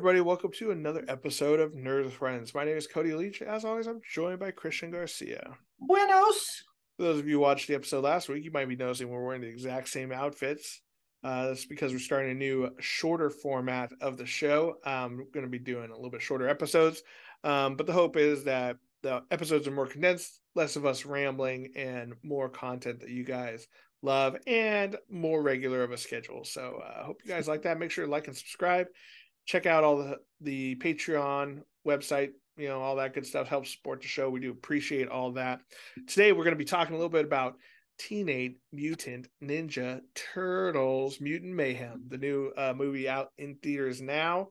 everybody. Welcome to another episode of Nerds with Friends. My name is Cody Leach. As always, I'm joined by Christian Garcia. Buenos. For those of you who watched the episode last week, you might be noticing we're wearing the exact same outfits. That's because we're starting a new, shorter format of the show. We're going to be doing a little bit shorter episodes, but the hope is that the episodes are more condensed, less of us rambling, and more content that you guys love, and more regular of a schedule. So I hope you guys like that. Make sure to like and subscribe. Check out all the Patreon website, all that good stuff helps support the show. We do appreciate all that. Today, we're going to be talking a little bit about Teenage Mutant Ninja Turtles Mutant Mayhem, the new movie out in theaters now.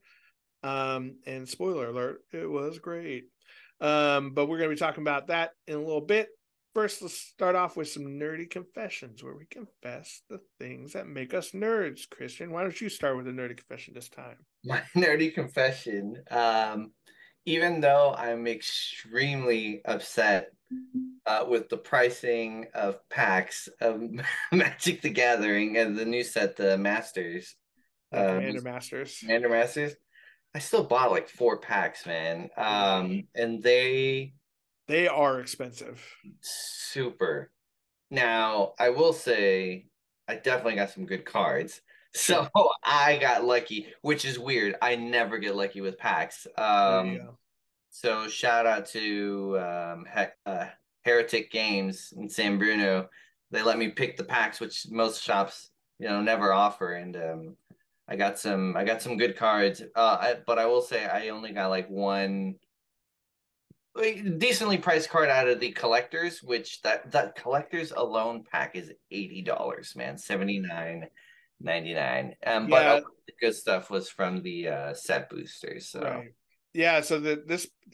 And spoiler alert, it was great. But we're going to be talking about that in a little bit. First, let's start off with some nerdy confessions where we confess the things that make us nerds. Christian, why don't you start with a nerdy confession this time? My nerdy confession. Even though I'm extremely upset with the pricing of packs of Magic the Gathering and the new set, the Masters, Commander Masters. Commander Masters, I still bought like 4 packs, man. And they are expensive. Super. Now, I will say I definitely got some good cards. So I got lucky, which is weird. I never get lucky with packs. So shout out to Heretic Games in San Bruno. They let me pick the packs, which most shops, never offer. And I got some good cards. But I will say I only got like one decently priced card out of the collectors, which that collectors alone pack is $80, man. $79.99. But the good stuff was from the set boosters. So right. Yeah, so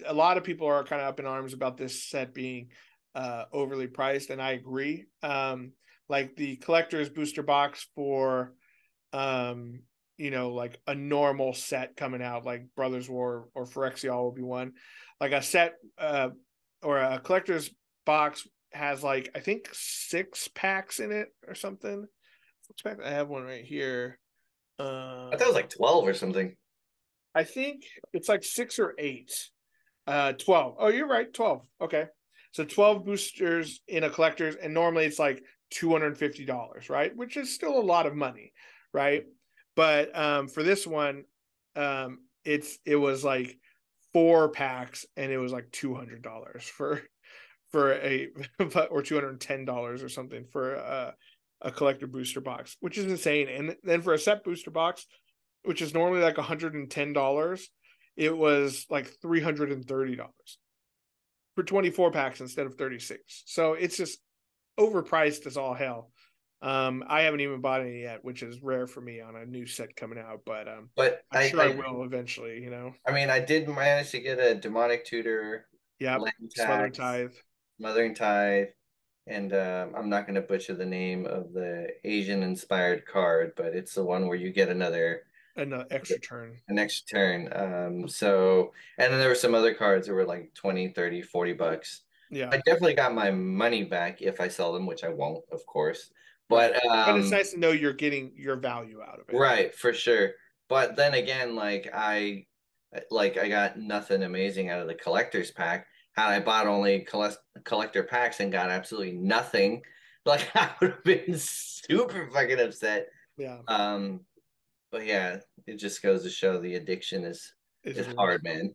a lot of people are kind of up in arms about this set being overly priced, and I agree. Like the collector's booster box for like a normal set coming out, like Brothers War or Phyrexial will be one. Like a set or a collector's box has like, I think 6 packs in it or something. I have one right here. I thought it was like 12 or something. I think it's like 6 or 8. 12. Oh, you're right. 12. Okay. So 12 boosters in a collector's, and normally it's like $250, right? Which is still a lot of money, right? But for this one, it was like 4 packs, and it was like $200 for a or $210 or something for a collector booster box, which is insane. And then for a set booster box, which is normally like $110, it was like $330 for 24 packs instead of 36. So it's just overpriced as all hell. I haven't even bought any yet, which is rare for me on a new set coming out, but I'm sure I will eventually, I mean, I did manage to get a Demonic Tutor, Smothering Tithe, and I'm not going to butcher the name of the Asian-inspired card, but it's the one where you get an extra turn. And then there were some other cards that were like 20, 30, $40. Yeah. I definitely got my money back if I sell them, which I won't, of course. But it's nice to know you're getting your value out of it. Right, for sure. But then again, I got nothing amazing out of the collector's pack. Had I bought only collector packs and got absolutely nothing, like I would have been super fucking upset. Yeah. But yeah, it just goes to show the addiction is hard, man.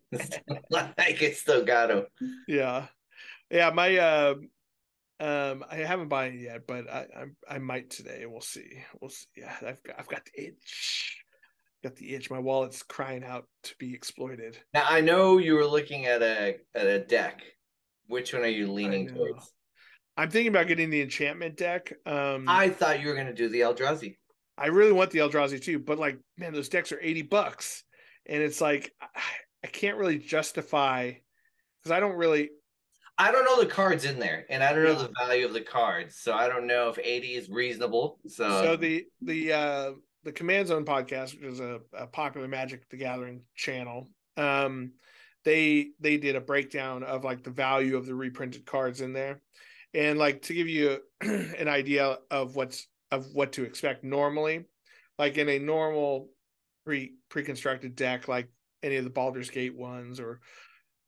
Like it's still got to. Yeah. Yeah, my I haven't bought it yet, but I might today. We'll see. Yeah, I've got the itch. Got the itch. My wallet's crying out to be exploited. Now I know you were looking at a deck. Which one are you leaning towards? I'm thinking about getting the enchantment deck. I thought you were going to do the Eldrazi. I really want the Eldrazi too, but like, man, those decks are $80, and it's like I can't really justify because I don't know the cards in there, and I don't know the value of the cards, so I don't know if 80 is reasonable. So the Command Zone podcast, which is a popular Magic the Gathering channel, they did a breakdown of like the value of the reprinted cards in there, and like to give you an idea of what to expect normally, like in a normal pre-constructed deck, like any of the Baldur's Gate ones, or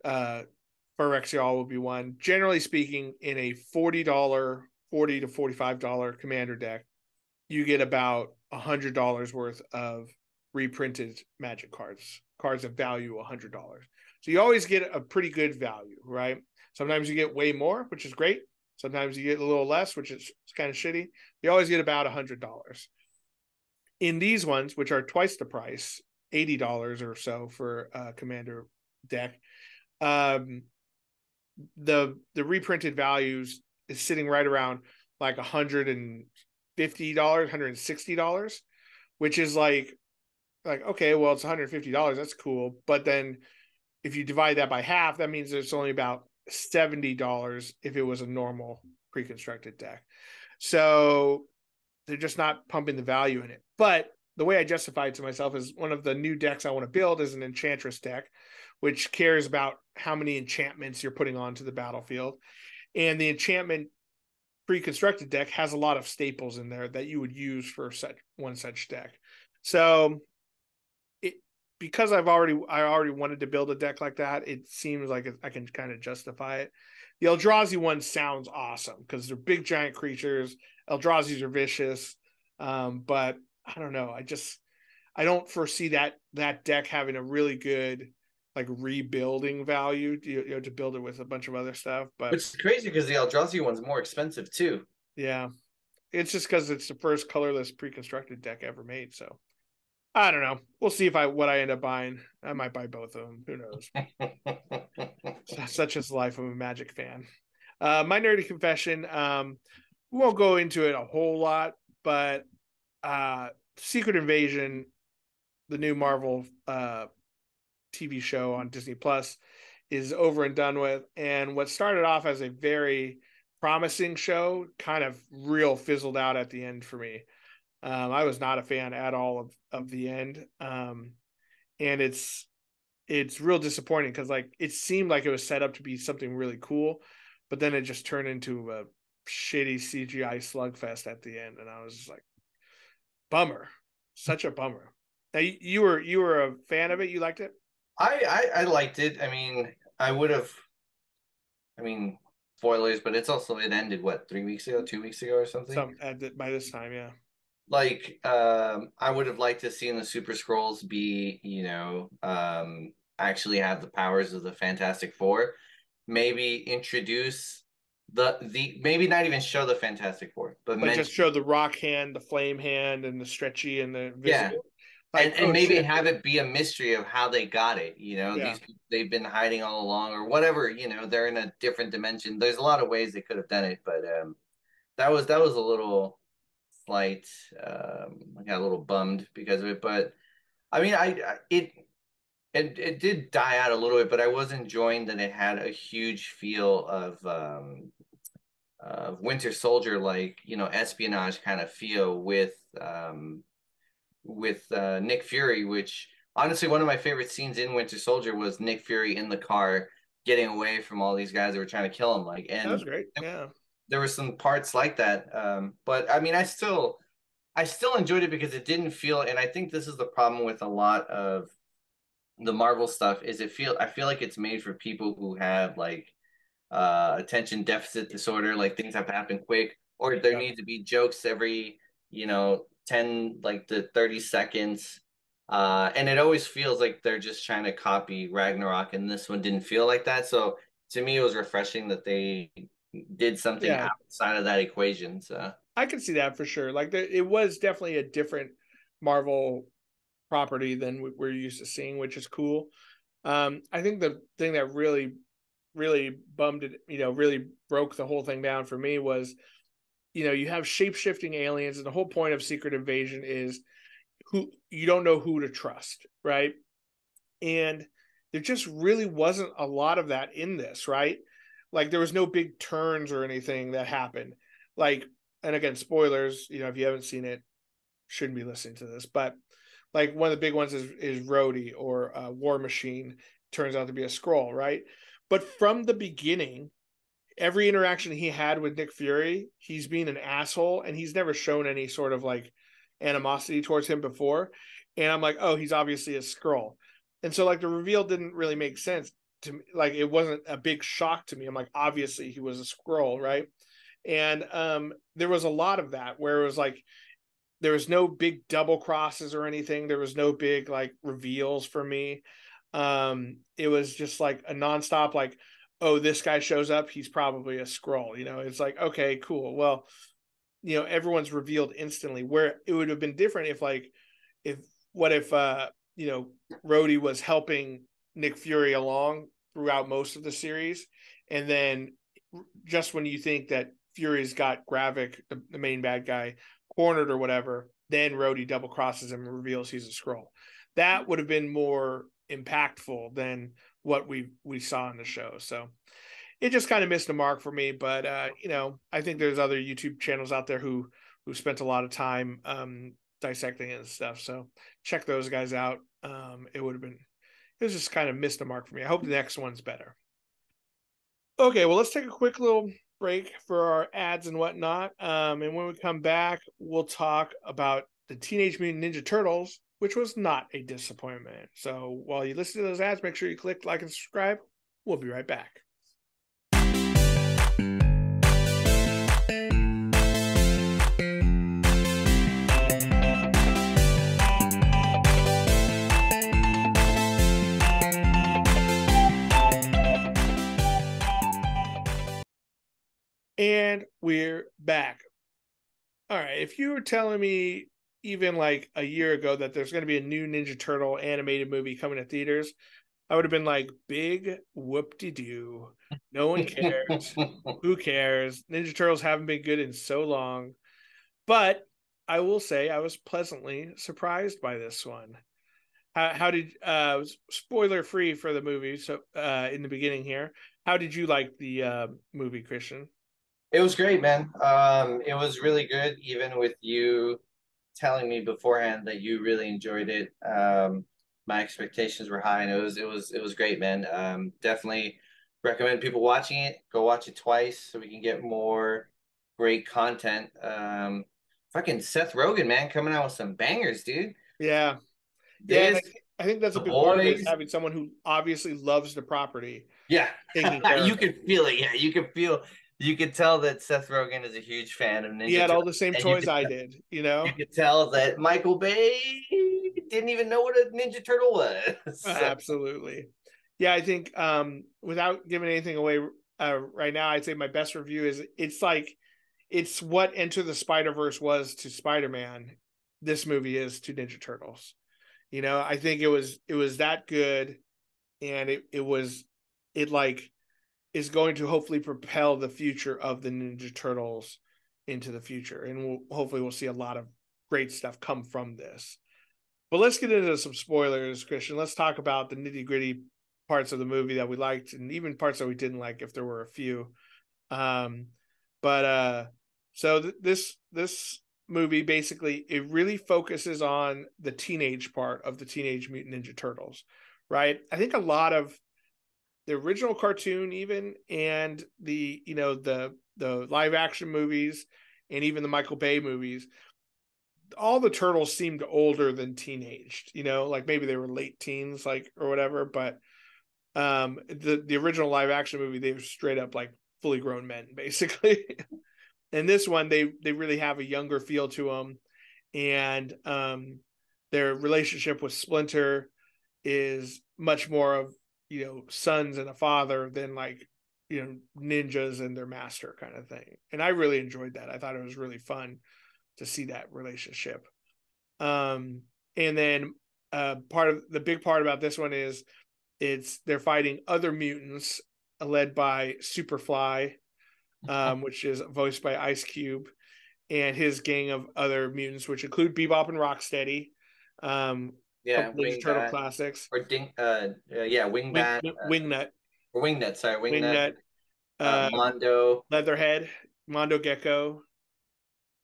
Phyrexial will be one. Generally speaking, in a $40 to $45 commander deck, you get about $100 worth of reprinted Magic cards that value $100. So you always get a pretty good value, right? Sometimes you get way more, which is great. Sometimes you get a little less, which is kind of shitty. You always get about $100. In these ones, which are twice the price, $80 or so for a commander deck, the reprinted values is sitting right around like $150, $160, which is like okay, well, it's $150, that's cool. But then if you divide that by half, that means it's only about $70 if it was a normal pre-constructed deck. So they're just not pumping the value in it. But the way I justify it to myself is one of the new decks I want to build is an Enchantress deck, which cares about how many enchantments you're putting onto the battlefield. And the enchantment pre-constructed deck has a lot of staples in there that you would use for such deck. So because I already wanted to build a deck like that, it seems like I can kind of justify it. The Eldrazi one sounds awesome because they're big giant creatures. Eldrazi's are vicious, but I don't know. I don't foresee that deck having a really good like rebuilding value, to build it with a bunch of other stuff. But it's crazy because the Eldrazi one's more expensive too. Yeah, it's just because it's the first colorless pre-constructed deck ever made. So I don't know. We'll see what I end up buying. I might buy both of them. Who knows? Such is the life of a Magic fan. My nerdy confession. We won't go into it a whole lot, but Secret Invasion, the new Marvel TV show on Disney Plus, is over and done with. And what started off as a very promising show kind of real fizzled out at the end for me. I was not a fan at all of the end. And it's real disappointing because like it seemed like it was set up to be something really cool, but then it just turned into a shitty CGI slugfest at the end. And I was just like, bummer. Such a bummer. Now you were a fan of it? You liked it? I liked it. I mean, spoilers, but it ended what, 3 weeks ago, 2 weeks ago or something? By this time, yeah. Like, I would have liked to see the Super Scrolls be, actually have the powers of the Fantastic Four. Maybe introduce the maybe not even show the Fantastic Four, but just show the rock hand, the flame hand, and the stretchy and the visible. Yeah. And maybe have it be a mystery of how they got it. These they've been hiding all along or whatever. They're in a different dimension. There's a lot of ways they could have done it, but that was a little slight. I got a little bummed because of it, but I mean, it did die out a little bit, but I was enjoying that it had a huge feel of Winter Soldier, like espionage kind of feel with Nick Fury, which honestly one of my favorite scenes in Winter Soldier was Nick Fury in the car getting away from all these guys that were trying to kill him. Like, and that was great. Yeah, there were some parts like that. But I mean, I still enjoyed it because it didn't feel, and I think this is the problem with a lot of the Marvel stuff is I feel like it's made for people who have like attention deficit disorder, like things have to happen quick, or there needs to be jokes every 10 like to 30 seconds, and it always feels like they're just trying to copy Ragnarok, and this one didn't feel like that. So to me it was refreshing that they did something outside of that equation. So I can see that for sure. Like it was definitely a different Marvel property than we're used to seeing, which is cool. I think the thing that really bummed it, really broke the whole thing down for me was, you have shape-shifting aliens, and the whole point of Secret Invasion is who you don't know who to trust, right? And there just really wasn't a lot of that in this, right? Like there was no big turns or anything that happened. Like, and again, spoilers, if you haven't seen it, shouldn't be listening to this, but like one of the big ones is Rhodey or War Machine turns out to be a Skrull, right? But from the beginning, every interaction he had with Nick Fury, he's being an asshole, and he's never shown any sort of like animosity towards him before. And I'm like, oh, he's obviously a Skrull. And so like the reveal didn't really make sense to me. Like it wasn't a big shock to me. I'm like, obviously he was a Skrull, right? And there was a lot of that where it was like there was no big double crosses or anything. There was no big like reveals for me. It was just like a nonstop like, oh, this guy shows up, he's probably a Skrull. It's like, okay, cool. Well, everyone's revealed instantly. Where it would have been different if like if what if Rhodey was helping Nick Fury along throughout most of the series, and then just when you think that Fury's got Gravik, the main bad guy, cornered or whatever, then Rhodey double crosses him and reveals he's a Skrull. That would have been more impactful than what we saw in the show. So it just kind of missed the mark for me. But I think there's other YouTube channels out there who spent a lot of time dissecting it and stuff. So check those guys out. It was just kind of missed the mark for me. I hope the next one's better. Okay, well, let's take a quick little break for our ads and whatnot. And when we come back, we'll talk about the Teenage Mutant Ninja Turtles, which was not a disappointment. So while you listen to those ads, make sure you click like and subscribe. We'll be right back. And we're back. All right. If you were telling me even like a year ago that there's going to be a new Ninja Turtle animated movie coming to theaters, I would have been like, big whoop-de-doo. No one cares. Who cares? Ninja Turtles haven't been good in so long. But I will say I was pleasantly surprised by this one. How did spoiler free for the movie? So in the beginning here, how did you like the movie, Christian? It was great, man. It was really good, even with you telling me beforehand that you really enjoyed it. My expectations were high, and it was great, man. Definitely recommend people watching it. Go watch it twice so we can get more great content. Fucking Seth Rogen, man, coming out with some bangers, dude. Yeah. Yeah, and This, I think that's a the big part of it, is boys. having someone who obviously loves the property Yeah, taking care you of it. could feel it. Yeah, you could tell that Seth Rogen is a huge fan of He Ninja had all Turtles, the same and toys I did, you could tell that Michael Bay didn't even know what a Ninja Turtle was. So, Absolutely. Yeah, I think without giving anything away right now, I'd say my best review is it's what Enter the Spider-Verse was to Spider-Man. This movie is to Ninja Turtles. I think it was that good, and it like is going to hopefully propel the future of the Ninja Turtles into the future, and hopefully we'll see a lot of great stuff come from this. But let's get into some spoilers, Christian. Let's talk about the nitty gritty parts of the movie that we liked, and even parts that we didn't like, if there were a few. Um, but so this movie basically, it really focuses on the teenage part of the Teenage Mutant Ninja Turtles, right? I think a lot of the original cartoon, even, and the live action movies, and even the Michael Bay movies, all the turtles seemed older than teenaged. Like maybe they were late teens, like, or whatever. But the original live action movie, they were straight up like fully grown men, basically. And this one, they really have a younger feel to them, and their relationship with Splinter is much more of sons and a father than like ninjas and their master kind of thing. And I really enjoyed that. I thought it was really fun to see that relationship. And then the big part about this one is they're fighting other mutants led by Superfly, which is voiced by Ice Cube, and his gang of other mutants, which include Bebop and Rocksteady, yeah, couple Ninja Turtle Wingbat classics, or yeah, Wingbat Wingnut, or Wingnut. Sorry, Wingnut. Wingnut, uh, Mondo. Leatherhead, Mondo Gecko.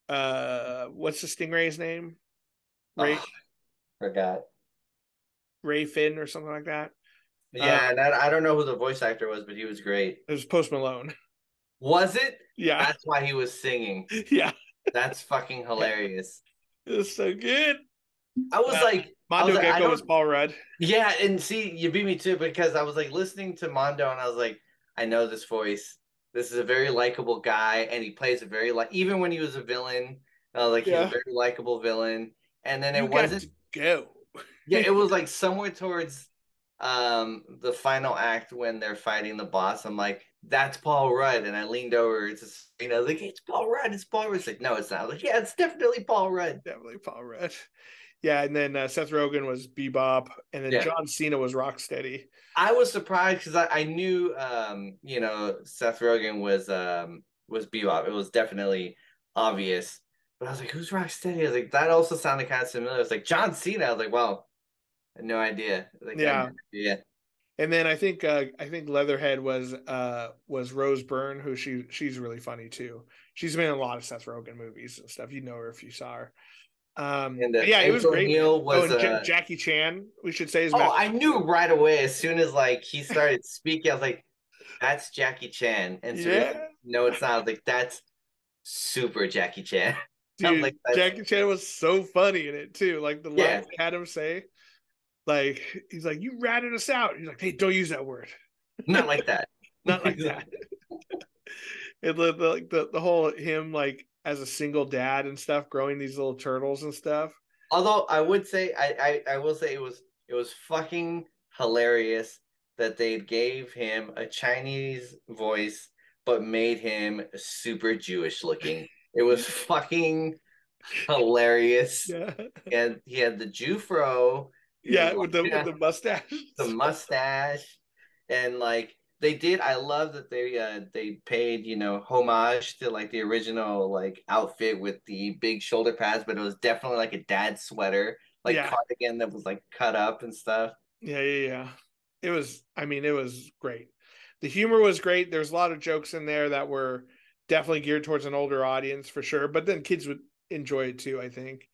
What's the Stingray's name? Ray Oh, forgot. Ray Finn or something like that. Yeah, and I don't know who the voice actor was, but he was great. It was Post Malone. Was it? Yeah, That's why he was singing. yeah, That's fucking hilarious. it was so good. I was Uh, like, I was Mondo like, I Gecko was don't. Paul Rudd. Yeah, and see, you beat me too because I was like listening to Mondo, and I was like, I know this voice. This is a very likable guy, and he plays a very like. Even when he was a villain, I was like, he's a Yeah. very likable villain. And then You it got wasn't. to go. Yeah, it was like somewhere towards the final act when they're fighting the boss. I'm like, that's Paul Rudd, and I leaned over to I was like, it's Paul Rudd, it's Paul Rudd. It's like, no, it's not. I was like, yeah, it's definitely Paul Rudd. Definitely Paul Rudd. Yeah, and then Seth Rogen was Bebop, and then Yeah. John Cena was Rocksteady. I was surprised because I knew Seth Rogen was Bebop. It was definitely obvious. But I was like, who's Rocksteady? I was like, that also sounded kind of similar. I was like, John Cena. I was like, well, I had no idea. Like, I had no Yeah, idea. and then I think Leatherhead was Rose Byrne, who she's really funny too. She's been in a lot of Seth Rogen movies and stuff. You know her if you saw her. And Yeah, it was April great, man. Neal Oh, was and Jackie Chan, we should say, is oh, Master I knew right away as soon as like he started speaking, I was like, that's Jackie Chan. And Sabrina, Yeah, no, it's not. I was like, that's super Jackie Chan. I'm like, dude, that's Jackie Chan was so funny in it too. Like the yeah, lines they had him say, like he's like, "You ratted us out." He's like, "Hey, don't use that word." not like that. Not like that. And the whole him like as a single dad and stuff, growing these little turtles and stuff. Although I would say I will say it was fucking hilarious that they gave him a Chinese voice but made him super Jewish looking. It was fucking hilarious. Yeah, And he had the Jew fro. He was yeah, with the mustache. the mustache, and like they did. I love that they paid homage to like the original like outfit with the big shoulder pads, but it was definitely like a dad sweater, like Yeah, cardigan that was like cut up and stuff. yeah. It was. I mean, it was great. The humor was great. There's a lot of jokes in there that were definitely geared towards an older audience for sure, but then kids would enjoy it too. I think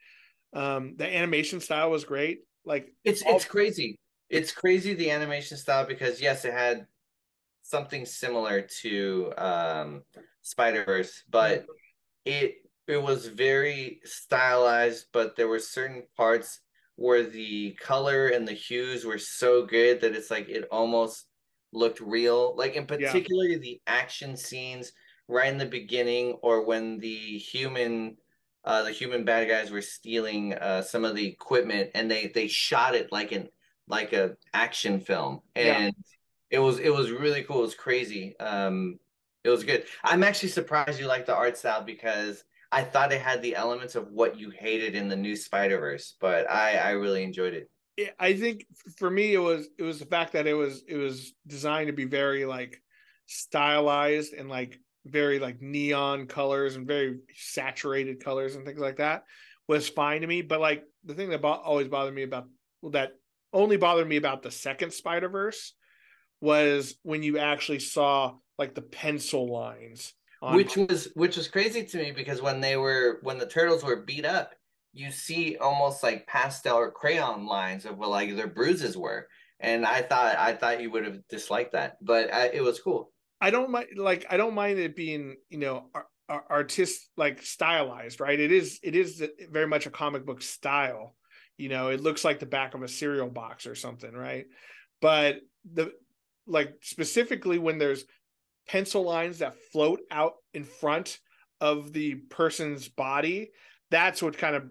the animation style was great. Like It's all, crazy. It's crazy the animation style because yes, it had something similar to Spider-Verse, but it was very stylized, but there were certain parts where the color and the hues were so good that it's like it almost looked real. Like in yeah, particular the action scenes right in the beginning or when the human bad guys were stealing some of the equipment and they shot it like a action film yeah. and it was really cool. It was crazy. It was good. I'm actually surprised you like the art style because I thought it had the elements of what you hated in the new Spider-Verse, but I really enjoyed it. I think for me it was the fact that it was designed to be very like stylized and like very like neon colors and very saturated colors and things like that was fine to me. But like the thing that always bothered me about that only bothered me about the second Spider Verse was when you actually saw like the pencil lines on. Which was crazy to me because when the turtles were beat up, you see almost like pastel or crayon lines of what like their bruises were. And I thought you would have disliked that, but it was cool. I don't mind it being artist like stylized, right? It is very much a comic book style. It looks like the back of a cereal box or something, right? But the like specifically when there's pencil lines that float out in front of the person's body, that's what kind of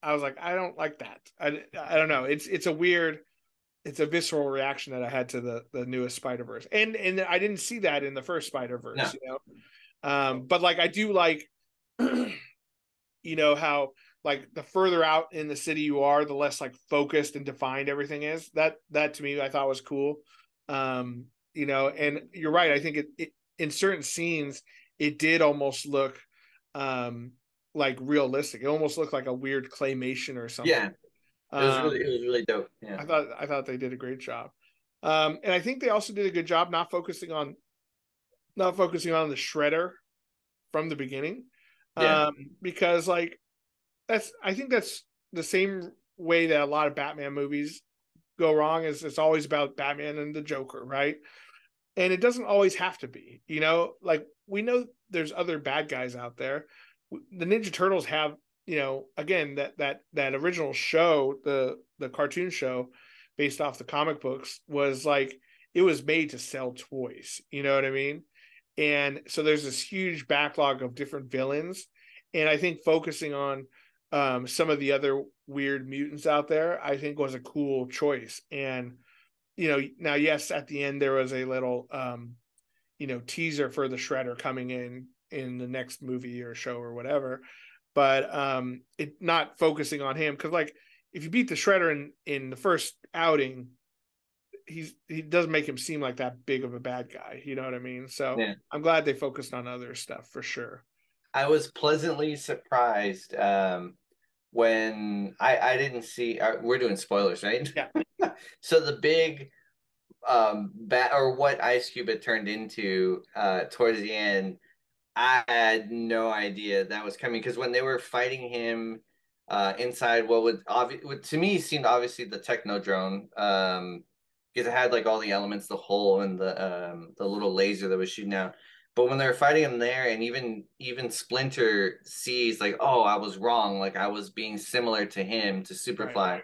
I was like, I don't like that. I don't know. It's a visceral reaction that I had to the newest Spider Verse, and I didn't see that in the first Spider No. Verse, But like I do like, how like the further out in the city you are, the less like focused and defined everything is. That to me I thought was cool. And you're right. I think it in certain scenes it did almost look um like realistic. It almost looked like a weird claymation or something. Yeah, it was really Um, it was really dope. Yeah. I thought they did a great job. And I think they also did a good job not focusing on the shredder from the beginning. Yeah. Because like I think that's the same way that a lot of Batman movies go wrong is it's always about Batman and the Joker, right? And it doesn't always have to be, like we know there's other bad guys out there. The Ninja Turtles have again, that original show, the cartoon show based off the comic books, was like, it was made to sell toys. You know what I mean? And so there's this huge backlog of different villains, and I think focusing on some of the other weird mutants out there, I think was a cool choice. And now, yes, at the end there was a little teaser for the Shredder coming in the next movie or show or whatever, but it not focusing on him, because like if you beat the Shredder in the first outing, he doesn't make him seem like that big of a bad guy. You know what I mean? So Yeah. I'm glad they focused on other stuff for sure. I was pleasantly surprised when I didn't see. We're doing spoilers, right? Yeah. So the big bat or what Ice Cube had turned into towards the end, I had no idea that was coming because when they were fighting him inside what would to me seemed obviously the Technodrome, because it had like all the elements, the hole and the little laser that was shooting out. But when they were fighting him there, and even Splinter sees like, oh, I was wrong, like I was being similar to him, to Right. Superfly,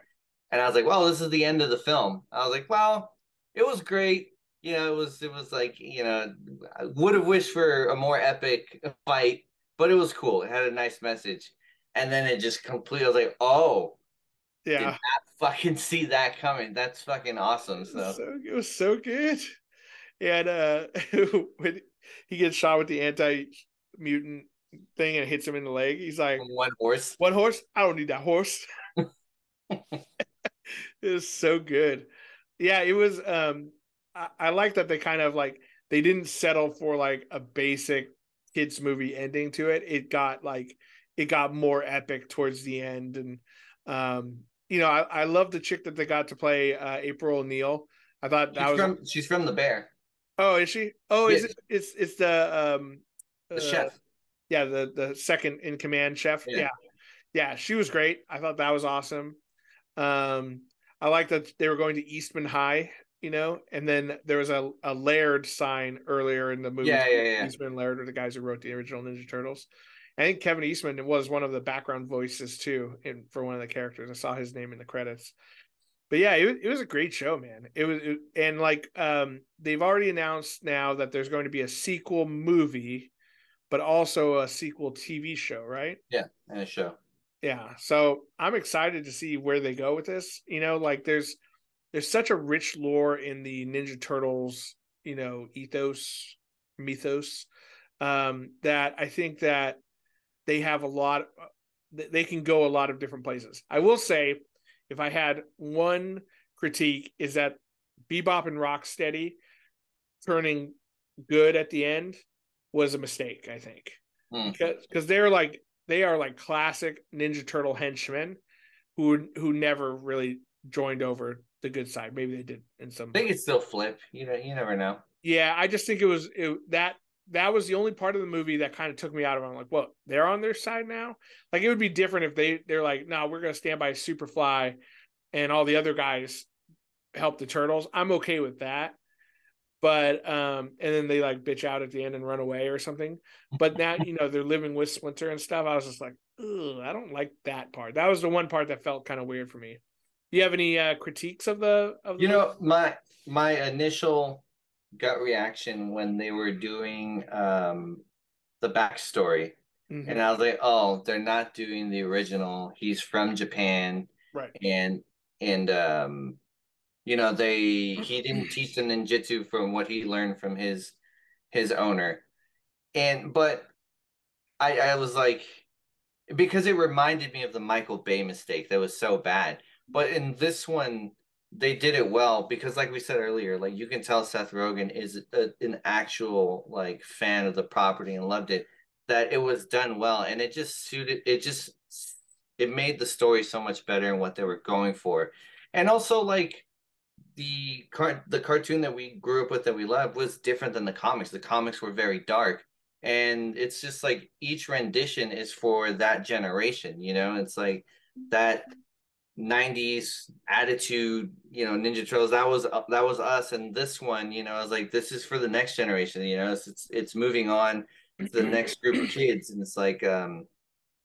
and I was like, well, this is the end of the film. I was like, well, it was great. It was like, I would have wished for a more epic fight, but it was cool. It had a nice message. And then it just completely, I was like, oh, did Yeah. not fucking see that coming. That's fucking awesome. So It was so good. And when he gets shot with the anti mutant thing and hits him in the leg, he's like, one horse. "What horse? I don't need that horse." It was so good. Yeah, it was. I like that they kind of like, they didn't settle for like a basic kids movie ending to it. It got more epic towards the end, and I love the chick that they got to play April O'Neil. I thought that was. She's from the Bear. Oh, is she? Oh, is it? Yes, It's the the uh chef. yeah, the second in command chef. Yeah. Yeah, yeah, she was great. I thought that was awesome. Um, I like that they were going to Eastman High, and then there was a Laird sign earlier in the movie. Yeah, yeah, yeah. Eastman and Laird are the guys who wrote the original Ninja Turtles. I think Kevin Eastman was one of the background voices too, for one of the characters. I saw his name in the credits. But yeah, it was a great show, man. And like they've already announced now that there's going to be a sequel movie, but also a sequel TV show, right? Yeah, and a show. Yeah. So I'm excited to see where they go with this. Like there's such a rich lore in the Ninja Turtles, mythos, that I think that they have a lot. They can go a lot of different places. I will say, if I had one critique, is that Bebop and Rocksteady turning good at the end was a mistake, I think, Hmm. because they are like classic Ninja Turtle henchmen who never really joined over the good side. Maybe they did in some. I think it's still flip. You never know. Yeah, I just think that was the only part of the movie that kind of took me out of it. I'm like, well, they're on their side now. Like, it would be different if they're like, no, we're gonna stand by Superfly, and all the other guys help the turtles. I'm okay with that. But and then they like bitch out at the end and run away or something. But now they're living with Splinter and stuff. I was just like, ugh, I don't like that part. That was the one part that felt kind of weird for me. Do you have any critiques of the You movie? know, my initial gut reaction when they were doing the backstory, and Mm-hmm. I was like, oh, they're not doing the original. He's from Japan, Right. and and he didn't teach the ninjutsu from what he learned from his owner. But I was like, because it reminded me of the Michael Bay mistake that was so bad. But in this one, they did it well because, like we said earlier, like you can tell Seth Rogen is an actual like fan of the property and loved it. That it was done well, and it just suited. It made the story so much better and what they were going for, and also like the cartoon that we grew up with that we loved was different than the comics. The comics were very dark, and it's just like each rendition is for that generation. It's like that 90s attitude, Ninja Turtles, that was us. And this one, I was like, this is for the next generation. It's moving on to the next group of kids. And it's like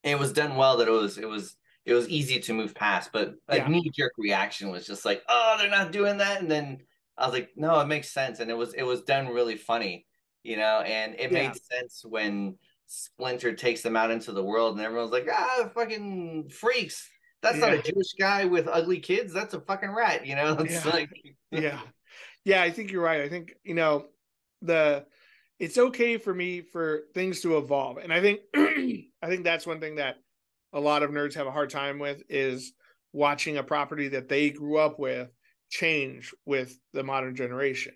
it was done well that it was easy to move past, but a Yeah, knee-jerk reaction was just like, oh, they're not doing that. And then I was like, no, it makes sense. And it was done really funny, and it yeah, made sense when Splinter takes them out into the world and everyone's like, ah, fucking freaks. That's not yeah, a Jewish guy with ugly kids. That's a fucking rat. It's yeah, like yeah, yeah. I think you're right. I think the it's okay for me for things to evolve, and I think I think that's one thing that a lot of nerds have a hard time with is watching a property that they grew up with change with the modern generation,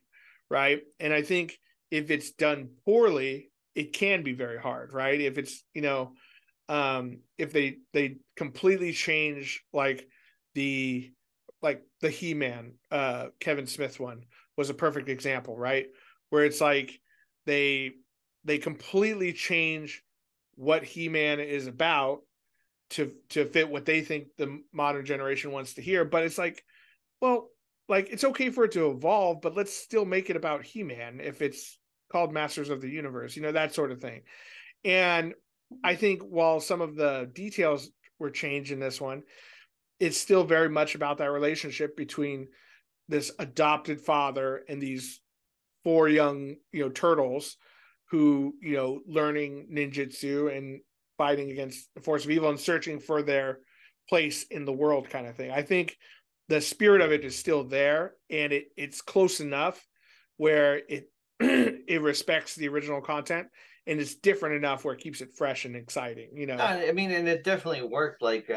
right? And I think if it's done poorly, it can be very hard, right? If it's if they completely change the the He-Man Kevin Smith one was a perfect example, right? Where it's like they they completely change what He-Man is about to fit what they think the modern generation wants to hear. But it's like, well, like it's okay for it to evolve, but let's still make it about He-Man if it's called Masters of the Universe, that sort of thing. And I think while some of the details were changed in this one, it's still very much about that relationship between this adopted father and these four young, turtles who, learning ninjutsu and fighting against the force of evil and searching for their place in the world kind of thing. I think the spirit of it is still there and it's close enough where it it respects the original content and it's different enough where it keeps it fresh and exciting. I mean, and it definitely worked. Like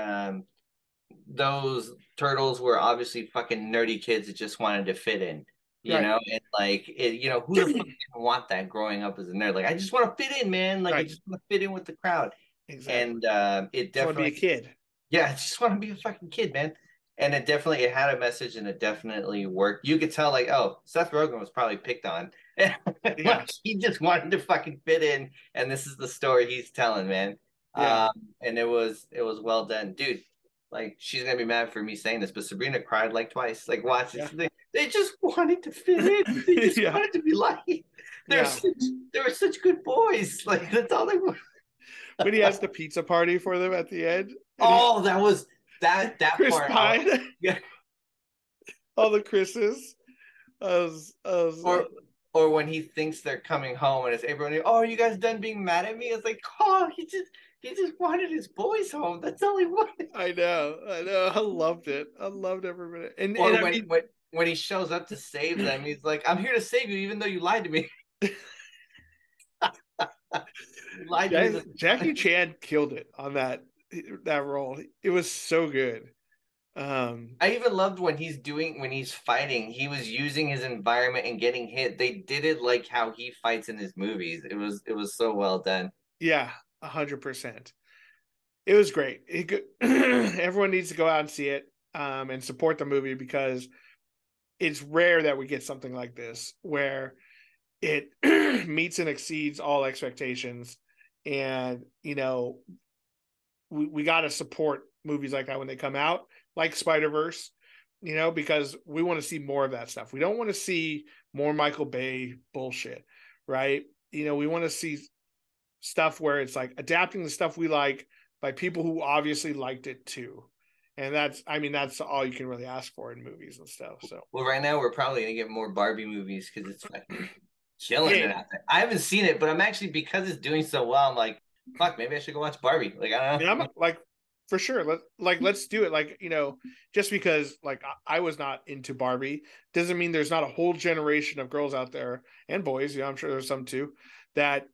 those turtles were obviously fucking nerdy kids that just wanted to fit in, Right. and like who the fuck didn't want that growing up as a nerd? Like I just want to fit in, man. Like I Right. just want to fit in with the crowd, Exactly. and it Just want to be a definitely, kid. yeah, I just want to be a fucking kid, man. And it had a message, and it definitely worked. You could tell, like, oh, Seth Rogen was probably picked on, Yeah. like he just wanted to fucking fit in, and this is the story he's telling, man. Yeah. And it was well done, dude. Like she's gonna be mad for me saying this, but Sabrina cried like twice. Like, watch this. Yeah. They just wanted to fit in. They just Yeah. wanted to be like. They're Yeah. such, they were such good boys. Like that's all they were. When he has the pizza party for them at the end and he's Oh, that was that Chris part. I was, Pine, yeah. all the Chris's. Or or when he thinks they're coming home and it's everybody, oh, are you guys done being mad at me? It's like, oh, he just wanted his boys home. That's all he wanted. I know, I loved it. I loved every minute. And Or I when mean, when he shows up to save them, he's like, I'm here to save you, even though you lied to me. You lied to me this Jackie time. Chan killed it on that role. It was so good. Um, I even loved when he's fighting, he was using his environment and getting hit. They did it like how he fights in his movies. It was so well done. yeah, 100%. It was great. Everyone needs to go out and see it and support the movie because it's rare that we get something like this where it meets and exceeds all expectations. And, we got to support movies like that when they come out, like Spider-Verse, because we want to see more of that stuff. We don't want to see more Michael Bay bullshit, right? We want to see stuff where it's like adapting the stuff we like by people who obviously liked it too. And that's all you can really ask for in movies and stuff. So, Well, right now we're probably gonna get more Barbie movies because it's fucking killing yeah, it out there. I haven't seen it, but I'm actually, because it's doing so well, I'm like, fuck, maybe I should go watch Barbie. Like I and don't I'm know. like, for sure, let's do it. Like, just because like I was not into Barbie doesn't mean there's not a whole generation of girls out there and boys. I'm sure there's some too that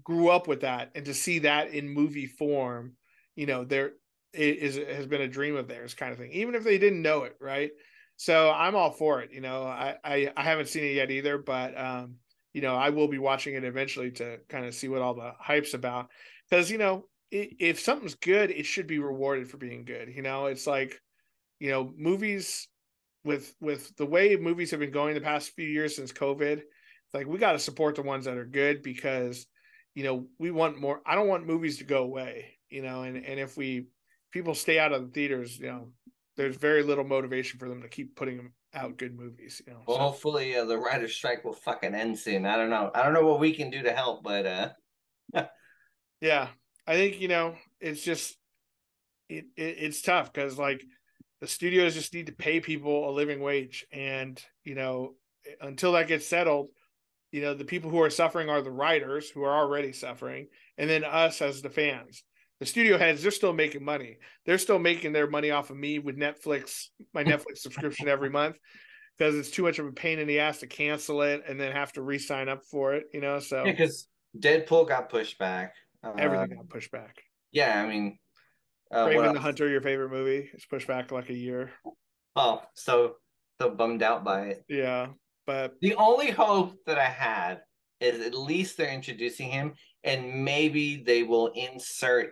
grew up with that, and to see that in movie form, there is has been a dream of theirs, kind of thing. Even if they didn't know it, right? So I'm all for it. I haven't seen it yet either, but I will be watching it eventually to kind of see what all the hype's about because if something's good, it should be rewarded for being good. It's like, movies with the way movies have been going the past few years since COVID, it's like we got to support the ones that are good because, we want more. I don't want movies to go away, and if people stay out of the theaters, there's very little motivation for them to keep putting out good movies. Well, So hopefully the writer's strike will fucking end soon. I don't know. I don't know what we can do to help, but yeah, I think, it's just it's tough because like the studios just need to pay people a living wage, and until that gets settled, the people who are suffering are the writers who are already suffering, and then us as the fans. The studio heads, they're still making money. They're still making their money off of me with my Netflix subscription every month, because it's too much of a pain in the ass to cancel it and then have to re-sign up for it, Yeah, so because Deadpool got pushed back. everything got pushed back. Yeah, I mean, what Craven the else? Hunter, your favorite movie, is pushed back like a year. Oh, so bummed out by it. Yeah, but The only hope that I had is at least they're introducing him, and maybe they will insert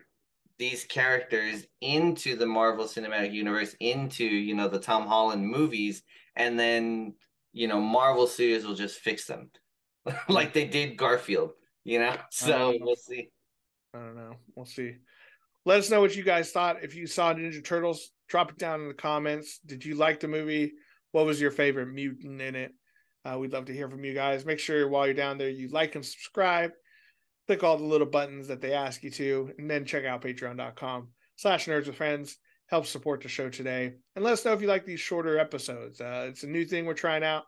these characters into the Marvel Cinematic Universe, into, the Tom Holland movies, and then, Marvel Studios will just fix them like they did Garfield, So uh, we'll see. I don't know. We'll see. Let us know what you guys thought. If you saw Ninja Turtles, drop it down in the comments. Did you like the movie? What was your favorite mutant in it? We'd love to hear from you guys. Make sure while you're down there, you like and subscribe. Click all the little buttons that they ask you to, and then check out patreon.com/nerds with friends. Help support the show today. And let us know if you like these shorter episodes. It's a new thing we're trying out.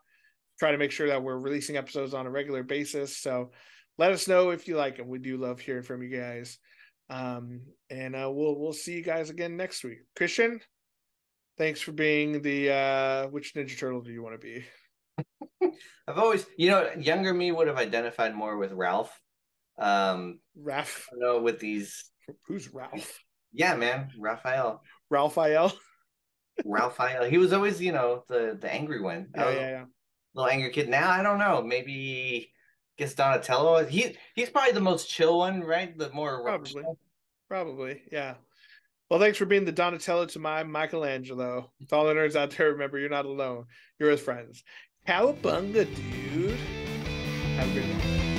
Try to make sure that we're releasing episodes on a regular basis. So let us know if you like them. We do love hearing from you guys. And we'll see you guys again next week. Christian, thanks for being the which Ninja Turtle do you want to be? I've always, younger me would have identified more with Ralph. Raph. I don't know, with these. Who's Ralph? Yeah, man, Raphael. Raphael. Raphael. He was always, the angry one. I was Yeah. a little angry kid. Now I don't know. Maybe guess Donatello. He's probably the most chill one, right? The more Probably. Yeah. Well, thanks for being the Donatello to my Michelangelo. To all the nerds out there, remember, you're not alone. You're with friends. Cowabunga, dude. Have a good night.